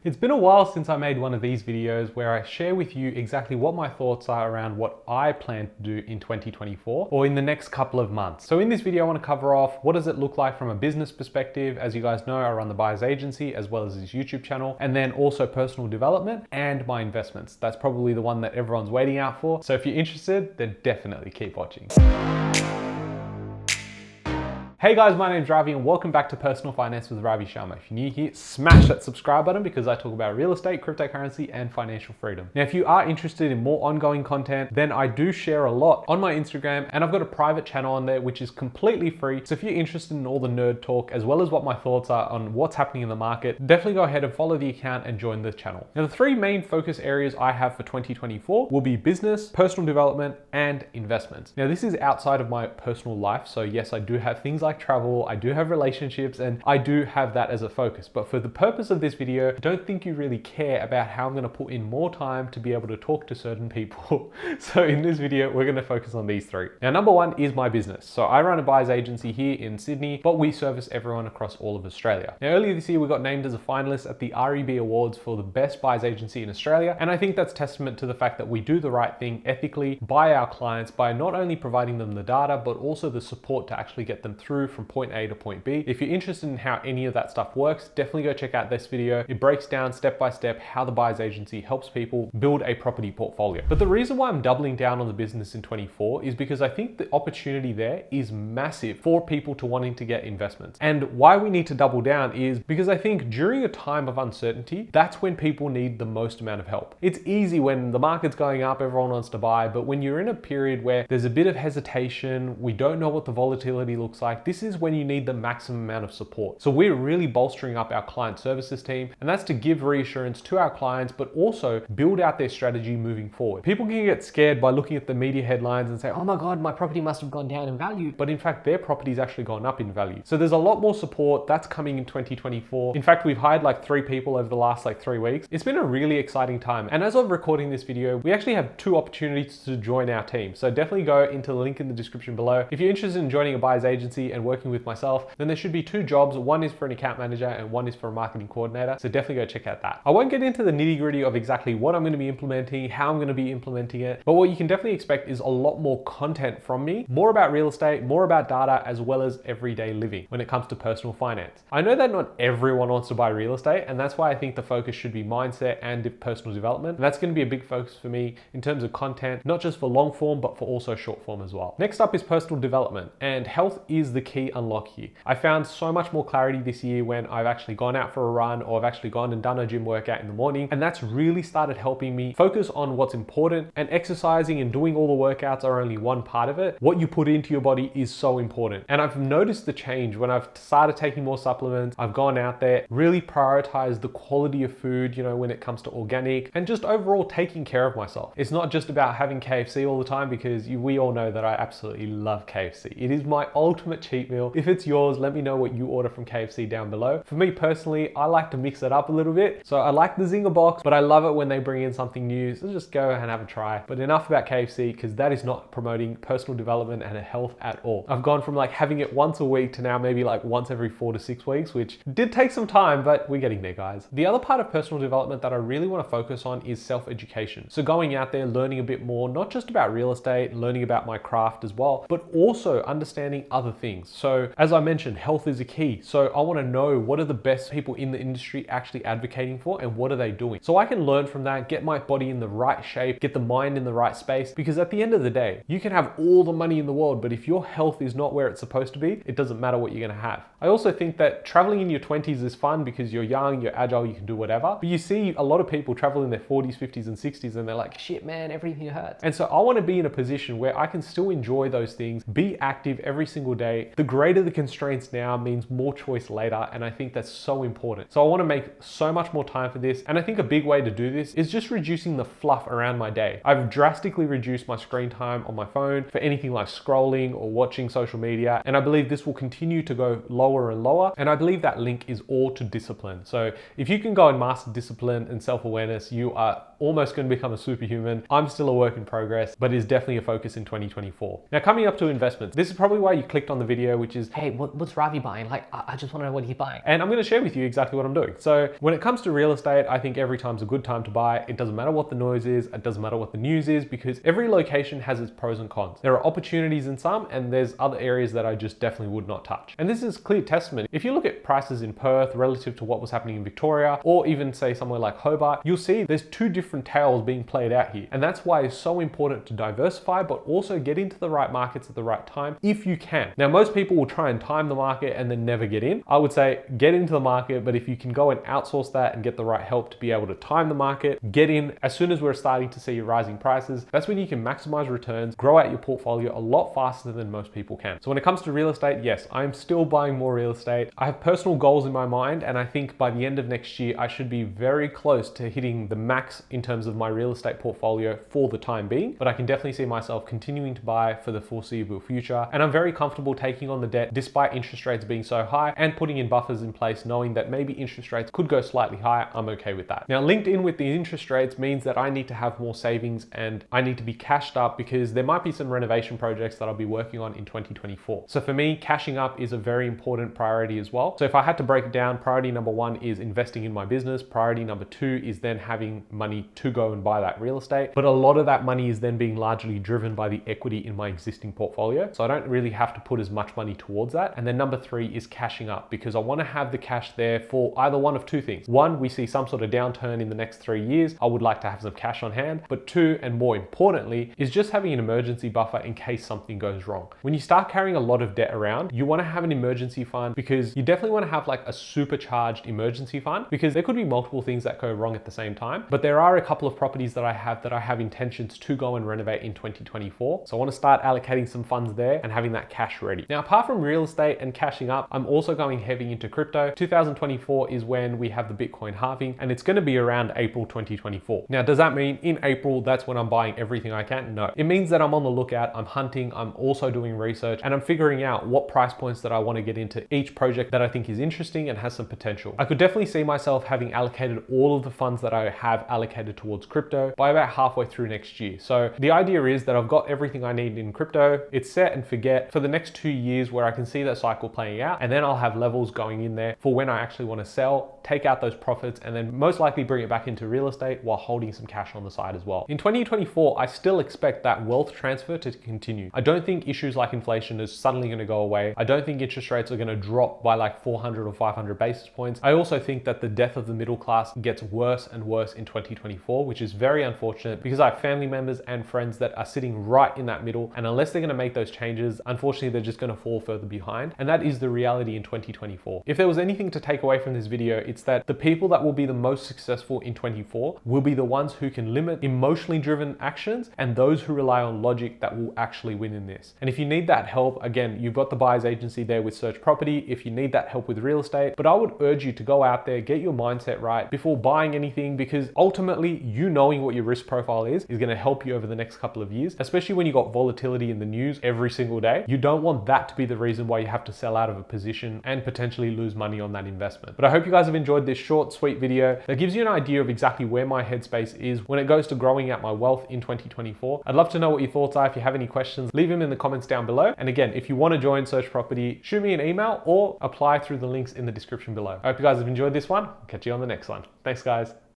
It's been a while since I made one of these videos where I share with you exactly what my thoughts are around what I plan to do in 2024 or in the next couple of months. So in this video, I want to cover off what does it look like from a business perspective. As you guys know, I run the Buyers Agency as well as this YouTube channel, and then also personal development and my investments. That's probably the one that everyone's waiting out for. So if you're interested, then definitely keep watching. Hey guys, my name's Ravi and welcome back to Personal Finance with Ravi Sharma. If you're new here, smash that subscribe button because I talk about real estate, cryptocurrency, and financial freedom. Now, if you are interested in more ongoing content, then I do share a lot on my Instagram, and I've got a private channel on there which is completely free. So if you're interested in all the nerd talk as well as what my thoughts are on what's happening in the market, definitely go ahead and follow the account and join the channel. Now, the three main focus areas I have for 2024 will be business, personal development, and investments. Now, this is outside of my personal life. So yes, I do have things like travel, I do have relationships, and I do have that as a focus. But for the purpose of this video, I don't think you really care about how I'm going to put in more time to be able to talk to certain people. So in this video, we're going to focus on these three. Now, number one is my business. So I run a buyer's agency here in Sydney, but we service everyone across all of Australia. Now, earlier this year, we got named as a finalist at the REB Awards for the best buyer's agency in Australia. And I think that's testament to the fact that we do the right thing ethically by our clients, by not only providing them the data, but also the support to actually get them through from point A to point B. If you're interested in how any of that stuff works, definitely go check out this video. It breaks down step by step how the buyer's agency helps people build a property portfolio. But the reason why I'm doubling down on the business in 24 is because I think the opportunity there is massive for people to wanting to get investments. And why we need to double down is because I think during a time of uncertainty, that's when people need the most amount of help. It's easy when the market's going up, everyone wants to buy, but when you're in a period where there's a bit of hesitation, we don't know what the volatility looks like, this is when you need the maximum amount of support. So we're really bolstering up our client services team, and that's to give reassurance to our clients, but also build out their strategy moving forward. People can get scared by looking at the media headlines and say, oh my God, my property must have gone down in value. But in fact, their property's actually gone up in value. So there's a lot more support that's coming in 2024. In fact, we've hired like 3 people over the last 3 weeks. It's been a really exciting time. And as of recording this video, we actually have 2 opportunities to join our team. So definitely go into the link in the description below. If you're interested in joining a buyer's agency and working with myself, then there should be 2 jobs. One is for an account manager and one is for a marketing coordinator. So definitely go check out that. I won't get into the nitty gritty of exactly what I'm going to be implementing, how I'm going to be implementing it, but what you can definitely expect is a lot more content from me, more about real estate, more about data, as well as everyday living when it comes to personal finance. I know that not everyone wants to buy real estate, and that's why I think the focus should be mindset and personal development. And that's going to be a big focus for me in terms of content, not just for long form, but for also short form as well. Next up is personal development, and health is the key unlock here. I found so much more clarity this year when I've actually gone out for a run or I've actually gone and done a gym workout in the morning, and that's really started helping me focus on what's important. And exercising and doing all the workouts are only one part of it. What you put into your body is so important. And I've noticed the change when I've started taking more supplements. I've gone out there, really prioritized the quality of food, when it comes to organic and just overall taking care of myself. It's not just about having KFC all the time, because we all know that I absolutely love KFC. It is my ultimate cheat meal. If it's yours, let me know what you order from KFC down below. For me personally, I like to mix it up a little bit. So I like the Zinger box, but I love it when they bring in something new. So just go and have a try. But enough about KFC, because that is not promoting personal development and health at all. I've gone from having it once a week to now maybe once every 4 to 6 weeks, which did take some time, but we're getting there, guys. The other part of personal development that I really want to focus on is self-education. So going out there, learning a bit more, not just about real estate, learning about my craft as well, but also understanding other things. So as I mentioned, health is a key. So I want to know what are the best people in the industry actually advocating for and what are they doing? So I can learn from that, get my body in the right shape, get the mind in the right space, because at the end of the day, you can have all the money in the world, but if your health is not where it's supposed to be, it doesn't matter what you're going to have. I also think that traveling in your 20s is fun because you're young, you're agile, you can do whatever. But you see a lot of people travel in their 40s, 50s, and 60s, and they're like, shit, man, everything hurts. And so I want to be in a position where I can still enjoy those things, be active every single day. The greater the constraints now means more choice later, and I think that's so important. So I want to make so much more time for this, and I think a big way to do this is just reducing the fluff around my day. I've drastically reduced my screen time on my phone for anything like scrolling or watching social media, and I believe this will continue to go lower and lower, and I believe that link is all to discipline. So if you can go and master discipline and self-awareness, you are almost going to become a superhuman. I'm still a work in progress, but it is definitely a focus in 2024. Now, coming up to investments, this is probably why you clicked on the video video, which is, hey, what's Ravi buying? Like, I just want to know what he's buying. And I'm going to share with you exactly what I'm doing. So when it comes to real estate, I think every time's a good time to buy. It doesn't matter what the noise is. It doesn't matter what the news is, because every location has its pros and cons. There are opportunities in some, and there's other areas that I just definitely would not touch. And this is clear testament. If you look at prices in Perth relative to what was happening in Victoria, or even say somewhere like Hobart, you'll see there's two different tales being played out here. And that's why it's so important to diversify, but also get into the right markets at the right time if you can. Now, most people will try and time the market and then never get in. I would say get into the market, but if you can go and outsource that and get the right help to be able to time the market, get in as soon as we're starting to see rising prices. That's when you can maximize returns, grow out your portfolio a lot faster than most people can. So when it comes to real estate, yes, I'm still buying more real estate. I have personal goals in my mind, and I think by the end of next year, I should be very close to hitting the max in terms of my real estate portfolio for the time being, but I can definitely see myself continuing to buy for the foreseeable future. And I'm very comfortable taking on the debt despite interest rates being so high, and putting in buffers in place, knowing that maybe interest rates could go slightly higher. I'm okay with that. Now, linked in with the interest rates means that I need to have more savings and I need to be cashed up, because there might be some renovation projects that I'll be working on in 2024. So for me, cashing up is a very important priority as well. So if I had to break it down, priority number one is investing in my business. Priority number two is then having money to go and buy that real estate. But a lot of that money is then being largely driven by the equity in my existing portfolio. So I don't really have to put as much money towards that. And then number three is cashing up, because I want to have the cash there for either one of two things. One, we see some sort of downturn in the next 3 years. I would like to have some cash on hand. But two, and more importantly, is just having an emergency buffer in case something goes wrong. When you start carrying a lot of debt around, you want to have an emergency fund, because you definitely want to have like a supercharged emergency fund, because there could be multiple things that go wrong at the same time. But there are a couple of properties that I have intentions to go and renovate in 2024. So I want to start allocating some funds there and having that cash ready. Now, apart from real estate and cashing up, I'm also going heavy into crypto. 2024 is when we have the Bitcoin halving, and it's going to be around April 2024. Now, does that mean in April, that's when I'm buying everything I can? No. It means that I'm on the lookout, I'm hunting, I'm also doing research, and I'm figuring out what price points that I want to get into each project that I think is interesting and has some potential. I could definitely see myself having allocated all of the funds that I have allocated towards crypto by about halfway through next year. So the idea is that I've got everything I need in crypto. It's set and forget for the next 2 years, where I can see that cycle playing out, and then I'll have levels going in there for when I actually want to sell, take out those profits, and then most likely bring it back into real estate while holding some cash on the side as well. In 2024, I still expect that wealth transfer to continue. I don't think issues like inflation is suddenly going to go away. I don't think interest rates are going to drop by like 400 or 500 basis points. I also think that the death of the middle class gets worse and worse in 2024, which is very unfortunate, because I have family members and friends that are sitting right in that middle, and unless they're going to make those changes, unfortunately, they're just going to fall further behind. And that is the reality in 2024. If there was anything to take away from this video, it's that the people that will be the most successful in 24 will be the ones who can limit emotionally driven actions, and those who rely on logic that will actually win in this. And if you need that help, again, you've got the buyer's agency there with Search Property. If you need that help with real estate, but I would urge you to go out there, get your mindset right before buying anything, because ultimately, you knowing what your risk profile is going to help you over the next couple of years, especially when you got volatility in the news every single day. You don't want that to be the reason why you have to sell out of a position and potentially lose money on that investment. But I hope you guys have enjoyed this short, sweet video that gives you an idea of exactly where my headspace is when it goes to growing out my wealth in 2024. I'd love to know what your thoughts are. If you have any questions, leave them in the comments down below. And again, if you want to join Search Property, shoot me an email or apply through the links in the description below. I hope you guys have enjoyed this one. I'll catch you on the next one. Thanks, guys.